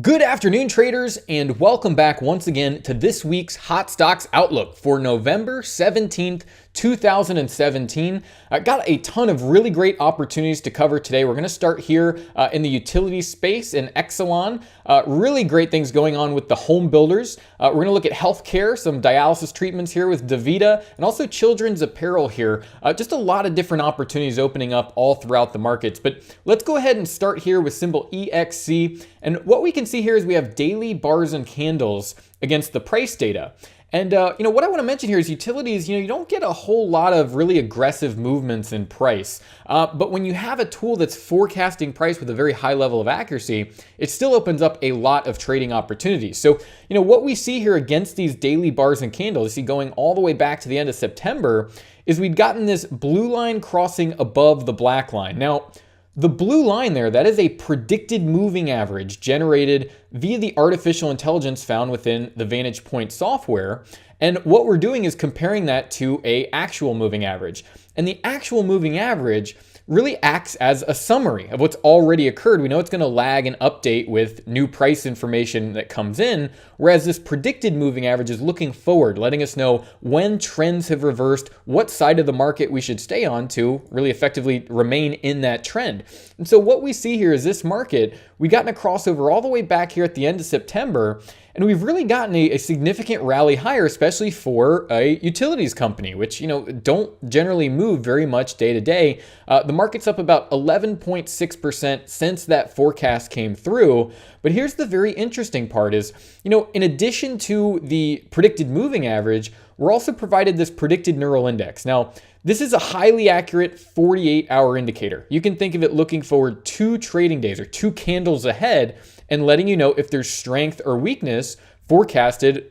Good afternoon, traders, and welcome back once again to this week's Hot Stocks Outlook for November 17th, 2017. I got a ton of really great opportunities to cover today. We're going to start here in the utility space in Exelon. Really great things going on with the home builders. We're going to look at healthcare, some dialysis treatments here with Davita, and also children's apparel here. Just a lot of different opportunities opening up all throughout the markets. But let's go ahead and start here with symbol EXC. And what we can see here is we have daily bars and candles against the price data. And what I want to mention here is utilities, you don't get a whole lot of really aggressive movements in price. But when you have a tool that's forecasting price with a very high level of accuracy, it still opens up a lot of trading opportunities. So, what we see here against these daily bars and candles, you see going all the way back to the end of September, is we'd gotten this blue line crossing above the black line. Now, the blue line there, that is a predicted moving average generated via the artificial intelligence found within the VantagePoint software. And what we're doing is comparing that to an actual moving average. And the actual moving average really acts as a summary of what's already occurred. We know it's going to lag and update with new price information that comes in, whereas this predicted moving average is looking forward, letting us know when trends have reversed, what side of the market we should stay on to really effectively remain in that trend. And so what we see here is this market, we gotten a crossover all the way back here at the end of September, and we've really gotten a significant rally higher, especially for a utilities company, which, don't generally move very much day to day. The market's up about 11.6% since that forecast came through. But here's the very interesting part is, in addition to the predicted moving average, we're also provided this predicted neural index. Now, this is a highly accurate 48-hour indicator. You can think of it looking forward 2 trading days or 2 candles ahead and letting you know if there's strength or weakness forecasted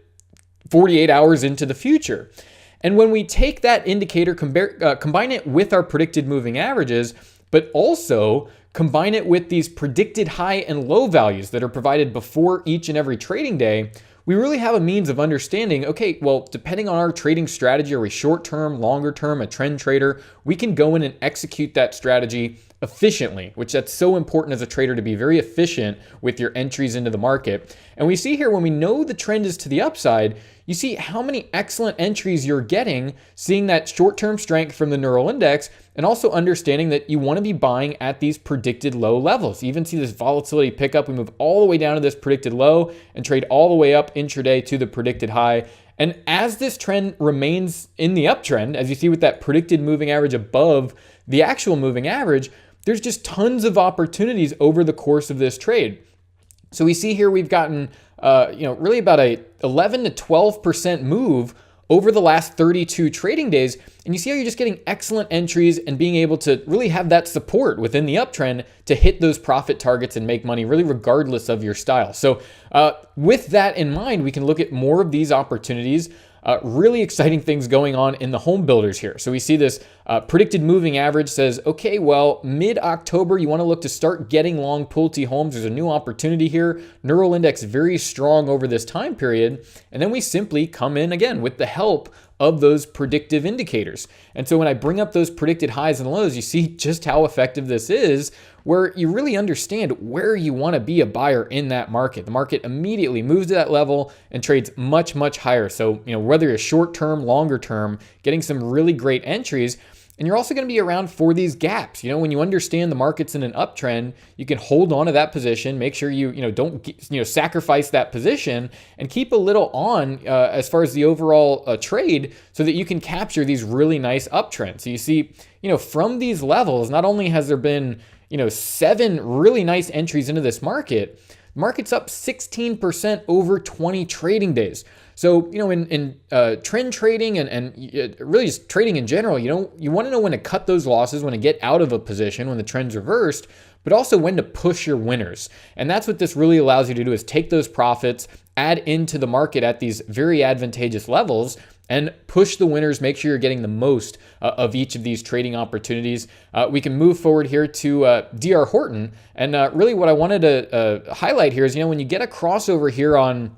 48 hours into the future. And when we take that indicator, combine it with our predicted moving averages, but also combine it with these predicted high and low values that are provided before each and every trading day, we really have a means of understanding, okay, well, depending on our trading strategy, are we short-term, longer-term, a trend trader, we can go in and execute that strategy efficiently, which that's so important as a trader to be very efficient with your entries into the market. And we see here when we know the trend is to the upside, you see how many excellent entries you're getting, seeing that short-term strength from the neural index, and also understanding that you want to be buying at these predicted low levels. You even see this volatility pick up. We move all the way down to this predicted low and trade all the way up intraday to the predicted high. And as this trend remains in the uptrend, as you see with that predicted moving average above the actual moving average, there's just tons of opportunities over the course of this trade. So we see here we've gotten really about a 11 to 12% move over the last 32 trading days. And you see how you're just getting excellent entries and being able to really have that support within the uptrend to hit those profit targets and make money really regardless of your style. So with that in mind, we can look at more of these opportunities. Really exciting things going on in the home builders here. So we see this predicted moving average says, okay, well, mid-October, you want to look to start getting long Pulte Homes. There's a new opportunity here. Neural index very strong over this time period. And then we simply come in again with the help of those predictive indicators. And so when I bring up those predicted highs and lows, you see just how effective this is, where you really understand where you want to be a buyer in that market. The market immediately moves to that level and trades much, much higher. So, whether you're short-term, longer-term, getting some really great entries. And you're also going to be around for these gaps. When you understand the market's in an uptrend, you can hold on to that position, make sure you don't sacrifice that position, and keep a little on as far as the overall trade so that you can capture these really nice uptrends. So you see, from these levels, not only has there been 7 really nice entries into this market, the market's up 16% over 20 trading days. So, in trend trading and really just trading in general, you want to know when to cut those losses, when to get out of a position, when the trend's reversed, but also when to push your winners. And that's what this really allows you to do, is take those profits, add into the market at these very advantageous levels, and push the winners, make sure you're getting the most of each of these trading opportunities. We can move forward here to DR Horton. And really what I wanted to highlight here is, when you get a crossover here on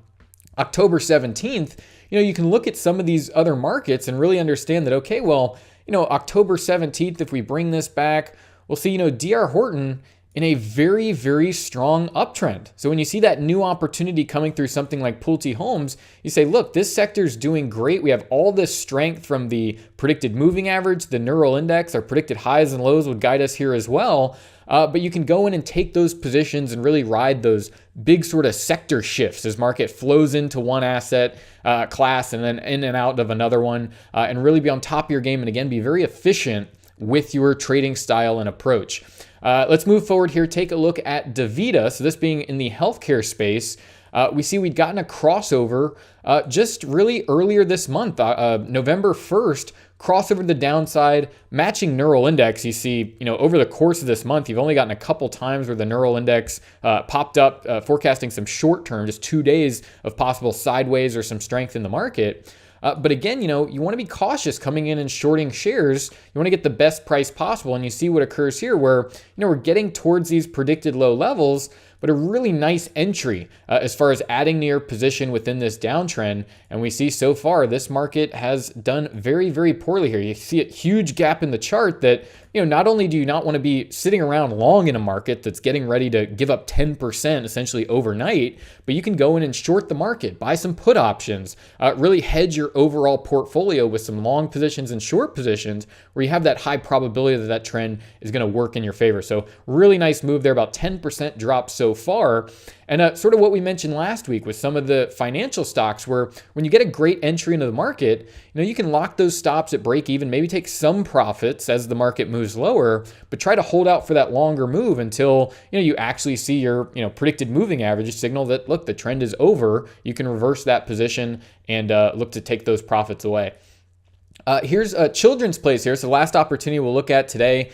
October 17th, you can look at some of these other markets and really understand that, okay, well, October 17th, if we bring this back, we'll see, DR Horton in a very, very strong uptrend. So when you see that new opportunity coming through something like Pulte Homes, you say, look, this sector is doing great. We have all this strength from the predicted moving average, the neural index, our predicted highs and lows would guide us here as well. But you can go in and take those positions and really ride those big sort of sector shifts as market flows into one asset class and then in and out of another one, and really be on top of your game and again, be very efficient with your trading style and approach. Let's move forward here. Take a look at Davita. So this being in the healthcare space, we see we'd gotten a crossover just really earlier this month, November 1st, crossover to the downside, matching neural index. You see, over the course of this month, you've only gotten a couple times where the neural index popped up, forecasting some short term, just 2 days of possible sideways or some strength in the market. But again, you want to be cautious coming in and shorting shares. You want to get the best price possible. And you see what occurs here where, we're getting towards these predicted low levels, but a really nice entry as far as adding to your position within this downtrend. And we see so far this market has done very, very poorly here. You see a huge gap in the chart that, not only do you not want to be sitting around long in a market that's getting ready to give up 10% essentially overnight, but you can go in and short the market, buy some put options, really hedge your overall portfolio with some long positions and short positions where you have that high probability that that trend is going to work in your favor. So really nice move there, about 10% drop so far. And sort of what we mentioned last week with some of the financial stocks where when you get a great entry into the market, you can lock those stops at break even, maybe take some profits as the market moves lower, but try to hold out for that longer move until, you actually see your, predicted moving average signal that, look, the trend is over. You can reverse that position and look to take those profits away. Here's a Children's Place here. So last opportunity we'll look at today.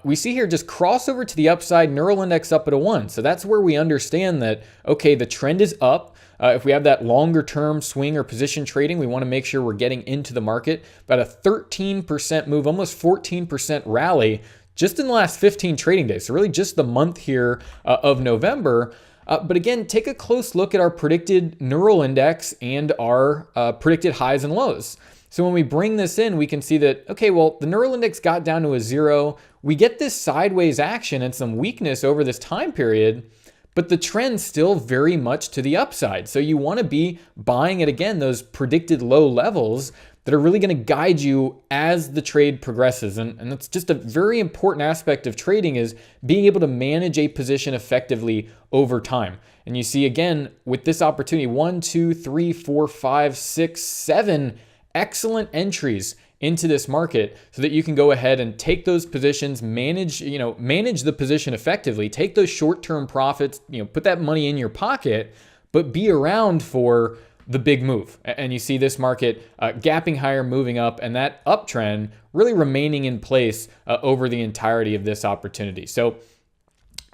We see here just crossover to the upside, neural index up at a 1. So that's where we understand that, okay, the trend is up. If we have that longer term swing or position trading, we want to make sure we're getting into the market. About a 13% move, almost 14% rally just in the last 15 trading days. So really just the month here of November. But again, take a close look at our predicted neural index and our predicted highs and lows. So when we bring this in, we can see that, okay, well, the neural index got down to a 0. We get this sideways action and some weakness over this time period, but the trend's still very much to the upside. So you want to be buying at, again, those predicted low levels that are really going to guide you as the trade progresses. And that's just a very important aspect of trading, is being able to manage a position effectively over time. And you see, again, with this opportunity, 1, 2, 3, 4, 5, 6, 7 excellent entries into this market so that you can go ahead and take those positions, manage the position effectively, take those short-term profits, put that money in your pocket, but be around for the big move. And you see this market gapping higher, moving up, and that uptrend really remaining in place over the entirety of this opportunity. So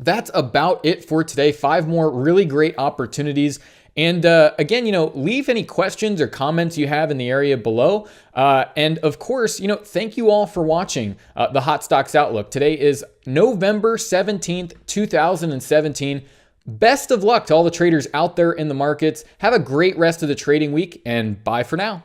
that's about it for today. 5 more really great opportunities. And again, leave any questions or comments you have in the area below. And of course, thank you all for watching the Hot Stocks Outlook. Today is November 17th, 2017. Best of luck to all the traders out there in the markets. Have a great rest of the trading week, and bye for now.